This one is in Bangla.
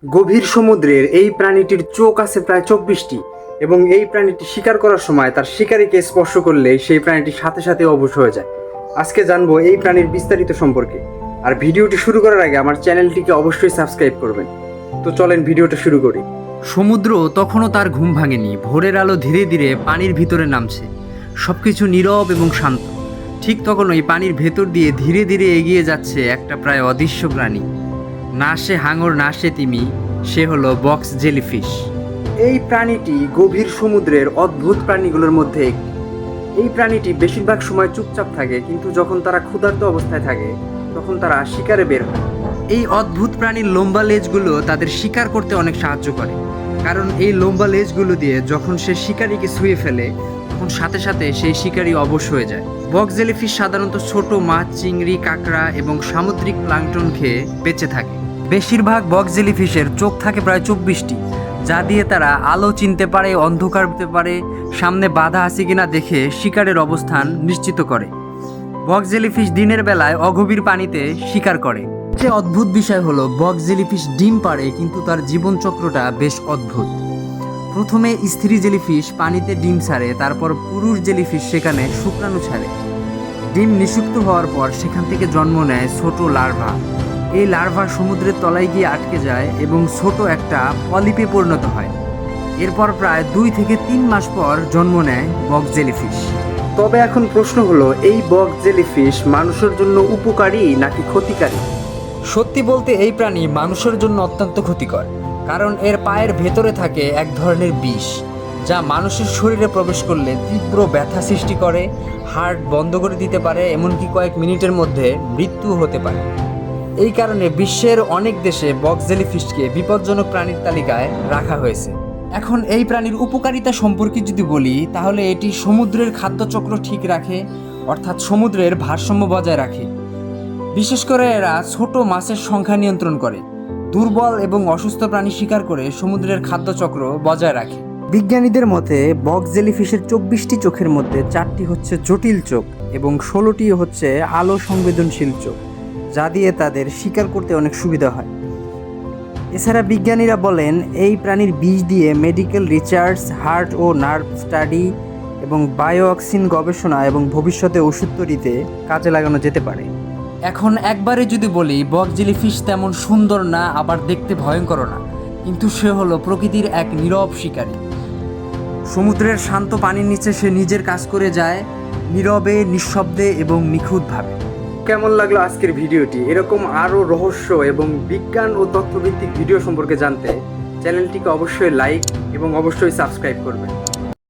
গভীর সমুদ্রের এই প্রাণীটির চোখ আছে প্রায় 24টি এবং এই প্রাণীটি শিকার করার সময় তার শিকারীকে স্পর্শ করলে সেই প্রাণীটি সাথে সাথে অবশ হয়ে যায়। আজকে জানবো এই প্রাণীর বিস্তারিত সম্পর্কে। আর ভিডিওটি শুরু করার আগে আমার চ্যানেলটিকে অবশ্যই সাবস্ক্রাইব করবেন। তো চলেন ভিডিওটা শুরু করি। সমুদ্র তখনও তার ঘুম ভাঙেনি। ভোরের আলো ধীরে ধীরে পানির ভিতরে নামছে, সবকিছু নীরব এবং শান্ত। ঠিক তখনই পানির ভেতর দিয়ে ধীরে ধীরে এগিয়ে যাচ্ছে একটা প্রায় অদৃশ্য প্রাণী। না সে হাঙর, না সে তিমি, সে হলো বক্স জেলিফিশ। এই প্রাণীটি গভীর সমুদ্রের অদ্ভুত প্রাণীগুলোর মধ্যে একটি। এই প্রাণীটি বেশিরভাগ সময় চুপচাপ থাকে, কিন্তু যখন তারা ক্ষুধার্ত অবস্থায় থাকে তখন তারা শিকারে বের হয়। এই অদ্ভুত প্রাণীর লম্বা লেজগুলো তাদের শিকার করতে অনেক সাহায্য করে, কারণ এই লম্বা লেজগুলো দিয়ে যখন সে শিকারীকে ছুঁয়ে ফেলে তখন সাথে সাথে সেই শিকারী অবশ হয়ে যায়। বক্স জেলিফিশ সাধারণত ছোট মাছ, চিংড়ি, কাঁকড়া এবং সামুদ্রিক প্লাঙ্কটন খেয়ে বেঁচে থাকে। বেশিরভাগ বক্স জেলিফিশের চোখ থাকে প্রায় 24টি, যা দিয়ে তারা আলো চিনতে পারে, অন্ধকার হতে পারে, সামনে বাধা আছে কিনা দেখে শিকারের অবস্থান নিশ্চিত করে। বক্স জেলিফিশ দিনের বেলায় অগভীর পানিতে শিকার করে। সবচেয়ে অদ্ভুত বিষয় হলো বক্স জেলিফিশ ডিম পাড়ে, কিন্তু তার জীবনচক্রটা বেশ অদ্ভুত। প্রথমে স্ত্রী জেলিফিশ পানিতে ডিম ছাড়ে, তারপর পুরুষ জেলিফিশ সেখানে শুক্রাণু ছাড়ে। ডিম নিষিক্ত হওয়ার পর সেখান থেকে জন্ম নেয় ছোট লার্ভা। এই লার্ভা সমুদ্রের তলায় গিয়ে আটকে যায় এবং ছোট একটা পলিপে পরিণত হয়। এরপর প্রায় 2 থেকে 3 মাস পর জন্ম নেয় বক্স জেলিফিশ। তবে এখন প্রশ্ন হলো, এই বক্স জেলিফিশ মানুষের জন্য উপকারী নাকি ক্ষতিকারী? সত্যি বলতে এই প্রাণী মানুষের জন্য অত্যন্ত ক্ষতিকর, কারণ এর পায়ের ভেতরে থাকে এক ধরনের বিষ, যা মানুষের শরীরে প্রবেশ করলে তীব্র ব্যথা সৃষ্টি করে, হার্ট বন্ধ করে দিতে পারে, এমনকি কয়েক মিনিটের মধ্যে মৃত্যু হতে পারে। এই কারণে বিশ্বের অনেক দেশে বক্স জেলিফিশকে বিপজ্জনক প্রাণীর তালিকায় রাখা হয়েছে। এখন এই প্রাণীর উপকারিতা সম্পর্কে যদি বলি, তাহলে এটি সমুদ্রের খাদ্যচক্র ঠিক রাখে, অর্থাৎ সমুদ্রের ভারসাম্য বজায় রাখে। বিশেষ করে এরা ছোট মাছের সংখ্যা নিয়ন্ত্রণ করে, দুর্বল এবং অসুস্থ প্রাণী শিকার করে সমুদ্রের খাদ্যচক্র বজায় রাখে। বিজ্ঞানীদের মতে বক্স জেলিফিশের 24টি চোখের মধ্যে 4টি হচ্ছে জটিল চোখ এবং 16টি হচ্ছে আলো সংবেদনশীল চোখ, যা দিয়ে তাদের শিকার করতে অনেক সুবিধা হয়। এছাড়া বিজ্ঞানীরা বলেন এই প্রাণীর বিষ দিয়ে মেডিকেল রিসার্চ, হার্ট ও নার্ভ স্টাডি এবং বায়োঅক্সিন গবেষণা এবং ভবিষ্যতে ওষুধ তৈরিতে কাজে লাগানো যেতে পারে। এখন একবারে যদি বলি, বক্স জেলিফিশ তেমন সুন্দর না, আবার দেখতে ভয়ঙ্কর না, কিন্তু সে হলো প্রকৃতির এক নীরব শিকারী। সমুদ্রের শান্ত পানির নিচে সে নিজের কাজ করে যায়, নীরবে, নিঃশব্দে এবং নিখুঁতভাবে। কেমন লাগলো আজকের ভিডিওটি? এরকম আরও রহস্য এবং বিজ্ঞান ও তথ্যভিত্তিক ভিডিও সম্পর্কে জানতে চ্যানেলটিকে অবশ্যই লাইক এবং অবশ্যই সাবস্ক্রাইব করবেন।